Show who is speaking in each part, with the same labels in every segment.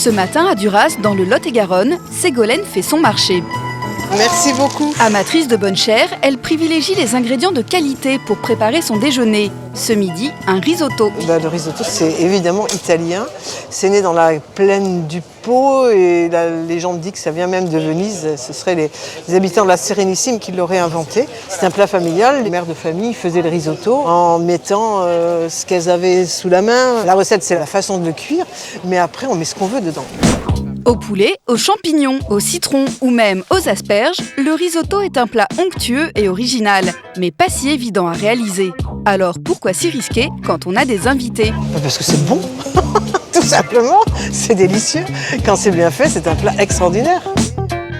Speaker 1: Ce matin, à Duras, dans le Lot-et-Garonne, Ségolène fait son marché.
Speaker 2: Merci beaucoup.
Speaker 1: Amatrice de bonne chère, elle privilégie les ingrédients de qualité pour préparer son déjeuner. Ce midi, un risotto.
Speaker 2: Le risotto, c'est évidemment italien. C'est né dans la plaine du Pô et la légende dit que ça vient même de Venise. Ce seraient les habitants de la Sérénissime qui l'auraient inventé. C'est un plat familial. Les mères de famille faisaient le risotto en mettant ce qu'elles avaient sous la main. La recette, c'est la façon de le cuire, mais après, on met ce qu'on veut dedans.
Speaker 1: Au poulet, aux champignons, au citron ou même aux asperges, le risotto est un plat onctueux et original, mais pas si évident à réaliser. Alors pourquoi s'y risquer quand on a des invités ?
Speaker 2: Parce que c'est bon, tout simplement, c'est délicieux. Quand c'est bien fait, c'est un plat extraordinaire.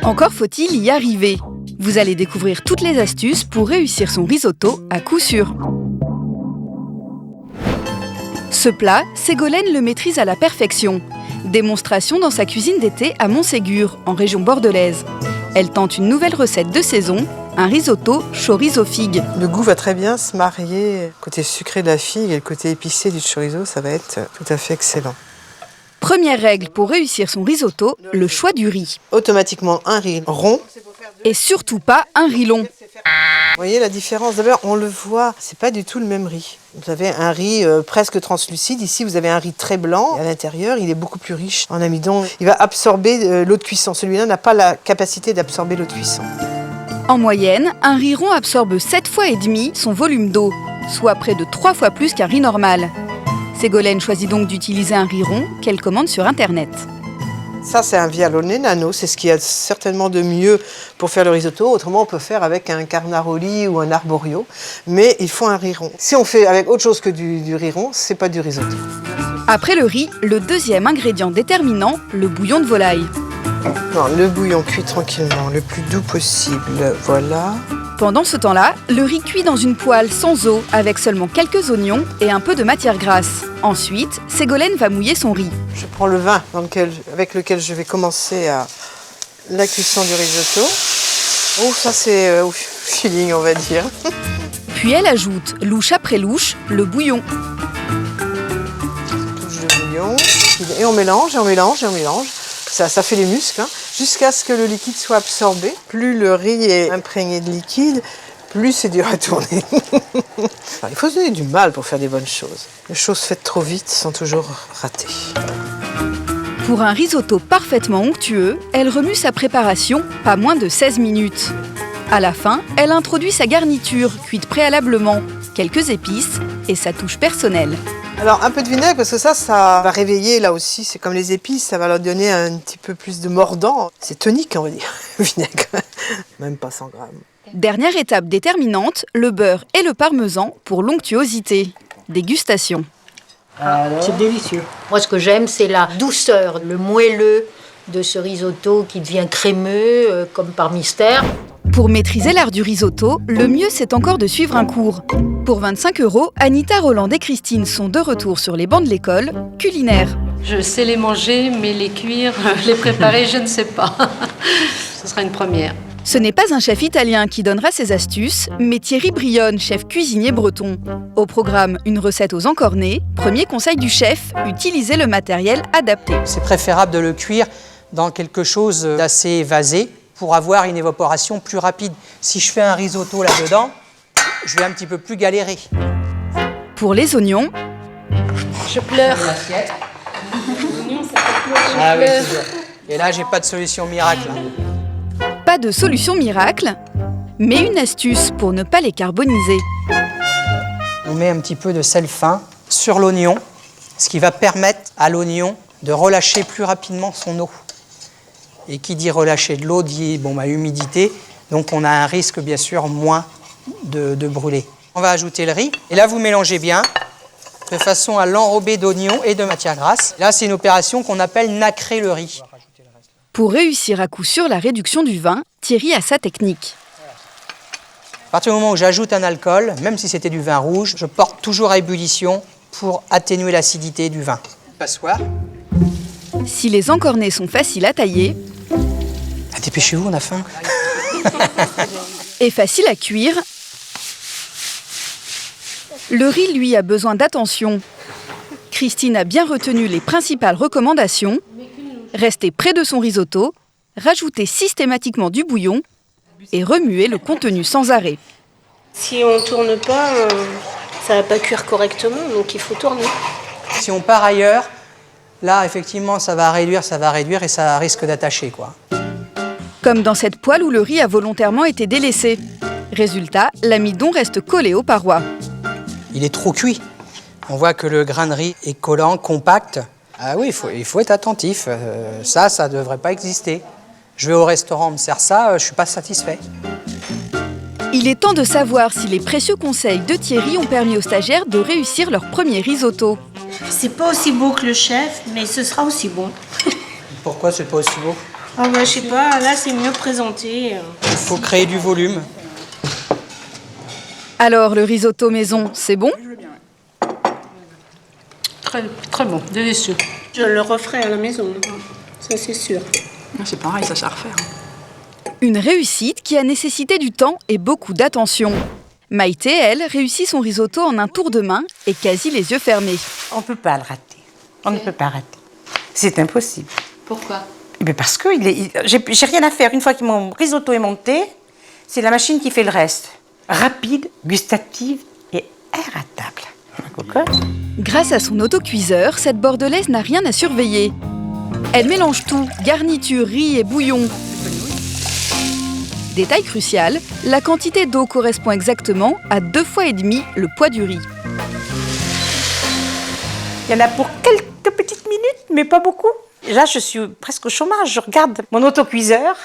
Speaker 1: Encore faut-il y arriver. Vous allez découvrir toutes les astuces pour réussir son risotto à coup sûr. Ce plat, Ségolène le maîtrise à la perfection. Démonstration dans sa cuisine d'été à Montségur, en région bordelaise. Elle tente une nouvelle recette de saison, un risotto chorizo figue.
Speaker 2: Le goût va très bien se marier. Le côté sucré de la figue et le côté épicé du chorizo, ça va être tout à fait excellent.
Speaker 1: Première règle pour réussir son risotto, le choix du riz.
Speaker 2: Automatiquement un riz rond.
Speaker 1: Et surtout pas un riz long.
Speaker 2: Vous voyez la différence? D'abord, on le voit, c'est pas du tout le même riz. Vous avez un riz presque translucide. Ici, vous avez un riz très blanc. Et à l'intérieur, il est beaucoup plus riche en amidon. Il va absorber l'eau de cuisson. Celui-là n'a pas la capacité d'absorber l'eau de cuisson.
Speaker 1: En moyenne, un riz rond absorbe 7 fois et demi son volume d'eau, soit près de 3 fois plus qu'un riz normal. Ségolène choisit donc d'utiliser un riz rond qu'elle commande sur Internet.
Speaker 2: Ça, c'est un Vialone Nano, c'est ce qu'il y a certainement de mieux pour faire le risotto. Autrement, on peut faire avec un carnaroli ou un arborio, mais il faut un riz rond. Si on fait avec autre chose que du riz rond, c'est pas du risotto.
Speaker 1: Après le riz, le deuxième ingrédient déterminant, le bouillon de volaille.
Speaker 2: Non, le bouillon cuit tranquillement, le plus doux possible, voilà.
Speaker 1: Pendant ce temps-là, le riz cuit dans une poêle sans eau, avec seulement quelques oignons et un peu de matière grasse. Ensuite, Ségolène va mouiller son riz.
Speaker 2: Je prends le vin avec lequel je vais commencer la cuisson du risotto. Oh, ça c'est au feeling, on va dire.
Speaker 1: Puis elle ajoute, louche après louche, le bouillon.
Speaker 2: Touche de bouillon. Et on mélange, et on mélange, et on mélange. Ça fait les muscles, hein, jusqu'à ce que le liquide soit absorbé. Plus le riz est imprégné de liquide, plus c'est dur à tourner. Il faut se donner du mal pour faire des bonnes choses. Les choses faites trop vite sont toujours ratées.
Speaker 1: Pour un risotto parfaitement onctueux, elle remue sa préparation pas moins de 16 minutes. À la fin, elle introduit sa garniture, cuite préalablement, quelques épices et sa touche personnelle.
Speaker 2: Alors un peu de vinaigre parce que ça va réveiller là aussi, c'est comme les épices, ça va leur donner un petit peu plus de mordant. C'est tonique on va dire, le vinaigre, même pas 100 grammes.
Speaker 1: Dernière étape déterminante, le beurre et le parmesan pour l'onctuosité. Dégustation.
Speaker 3: C'est délicieux. Moi ce que j'aime c'est la douceur, le moelleux de ce risotto qui devient crémeux comme par mystère.
Speaker 1: Pour maîtriser l'art du risotto, le mieux c'est encore de suivre un cours. Pour 25 €, Anita, Roland et Christine sont de retour sur les bancs de l'école, culinaire.
Speaker 4: Je sais les manger, mais les cuire, les préparer, je ne sais pas. Ce sera une première.
Speaker 1: Ce n'est pas un chef italien qui donnera ses astuces, mais Thierry Brionne, chef cuisinier breton. Au programme, une recette aux encornets. Premier conseil du chef, utiliser le matériel adapté.
Speaker 5: C'est préférable de le cuire dans quelque chose d'assez évasé, pour avoir une évaporation plus rapide. Si je fais un risotto là-dedans, je vais un petit peu plus galérer.
Speaker 1: Pour les oignons,
Speaker 4: Je pleure.
Speaker 5: Ah oui, c'est dur. Et là, j'ai pas de solution miracle.
Speaker 1: pas de solution miracle, mais une astuce pour ne pas les carboniser.
Speaker 5: On met un petit peu de sel fin sur l'oignon, ce qui va permettre à l'oignon de relâcher plus rapidement son eau. Et qui dit relâcher de l'eau dit humidité, donc on a un risque bien sûr moins de brûler. On va ajouter le riz, et là vous mélangez bien, de façon à l'enrober d'oignons et de matière grasse. Là c'est une opération qu'on appelle nacrer le riz.
Speaker 1: Pour réussir à coup sûr la réduction du vin, Thierry a sa technique.
Speaker 5: À partir du moment où j'ajoute un alcool, même si c'était du vin rouge, je porte toujours à ébullition pour atténuer l'acidité du vin. Passoire.
Speaker 1: Si les encornets sont faciles à tailler,
Speaker 5: Dépêchez-vous, on a faim.
Speaker 1: et faciles à cuire, le riz, lui, a besoin d'attention. Christine a bien retenu les principales recommandations. Restez près de son risotto, rajoutez systématiquement du bouillon et remuez le contenu sans arrêt.
Speaker 6: Si on ne tourne pas, ça ne va pas cuire correctement, donc il faut tourner.
Speaker 5: Si on part ailleurs, là, effectivement, ça va réduire et ça risque d'attacher, quoi.
Speaker 1: Comme dans cette poêle où le riz a volontairement été délaissé. Résultat, l'amidon reste collé aux parois.
Speaker 5: Il est trop cuit. On voit que le grain de riz est collant, compact. Ah oui, il faut être attentif. Ça ne devrait pas exister. Je vais au restaurant, on me sert ça, je ne suis pas satisfait.
Speaker 1: Il est temps de savoir si les précieux conseils de Thierry ont permis aux stagiaires de réussir leur premier risotto.
Speaker 6: C'est pas aussi beau que le chef, mais ce sera aussi bon.
Speaker 5: Pourquoi c'est pas aussi beau?
Speaker 6: Ah bah, je sais pas, là c'est mieux présenté.
Speaker 5: Il faut créer du volume.
Speaker 1: Alors, le risotto maison, c'est bon?
Speaker 4: Très, très bon, délicieux.
Speaker 6: Je le referai à la maison, ça c'est sûr.
Speaker 7: C'est pareil, ça à refaire.
Speaker 1: Une réussite qui a nécessité du temps et beaucoup d'attention. Maïté, elle, réussit son risotto en un tour de main et quasi les yeux fermés.
Speaker 8: On ne peut pas le rater. On ne peut pas rater. C'est impossible.
Speaker 4: Pourquoi?
Speaker 8: Mais parce que j'ai rien à faire. Une fois que mon risotto est monté, c'est la machine qui fait le reste. Rapide, gustative et inratable.
Speaker 1: Grâce à son autocuiseur, cette bordelaise n'a rien à surveiller. Elle mélange tout, garniture, riz et bouillon. Détail crucial, la quantité d'eau correspond exactement à 2,5 fois le poids du riz.
Speaker 8: Il y en a pour quelques petites minutes, mais pas beaucoup. Là, je suis presque au chômage. Je regarde mon autocuiseur.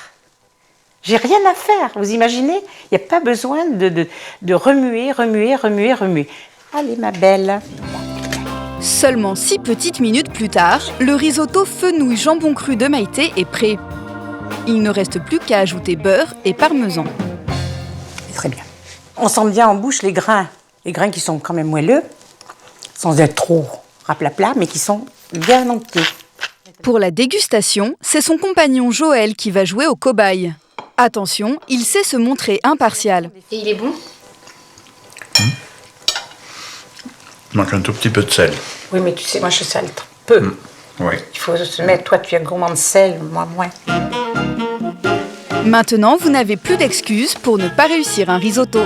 Speaker 8: J'ai rien à faire. Vous imaginez? Il n'y a pas besoin de remuer. Allez, ma belle.
Speaker 1: Seulement 6 petites minutes plus tard, le risotto fenouil jambon cru de Maïté est prêt. Il ne reste plus qu'à ajouter beurre et parmesan.
Speaker 8: Très bien. On sent bien en bouche les grains qui sont quand même moelleux, sans être trop raplapla, mais qui sont bien entiers.
Speaker 1: Pour la dégustation, c'est son compagnon Joël qui va jouer au cobaye. Attention, il sait se montrer impartial.
Speaker 6: Et il est bon?
Speaker 9: Il manque un tout petit peu de sel.
Speaker 8: Oui, mais tu sais, moi je sale peu.
Speaker 9: Oui.
Speaker 8: Il faut se mettre, toi tu es gourmand de sel, moi moins.
Speaker 1: Maintenant, vous n'avez plus d'excuses pour ne pas réussir un risotto.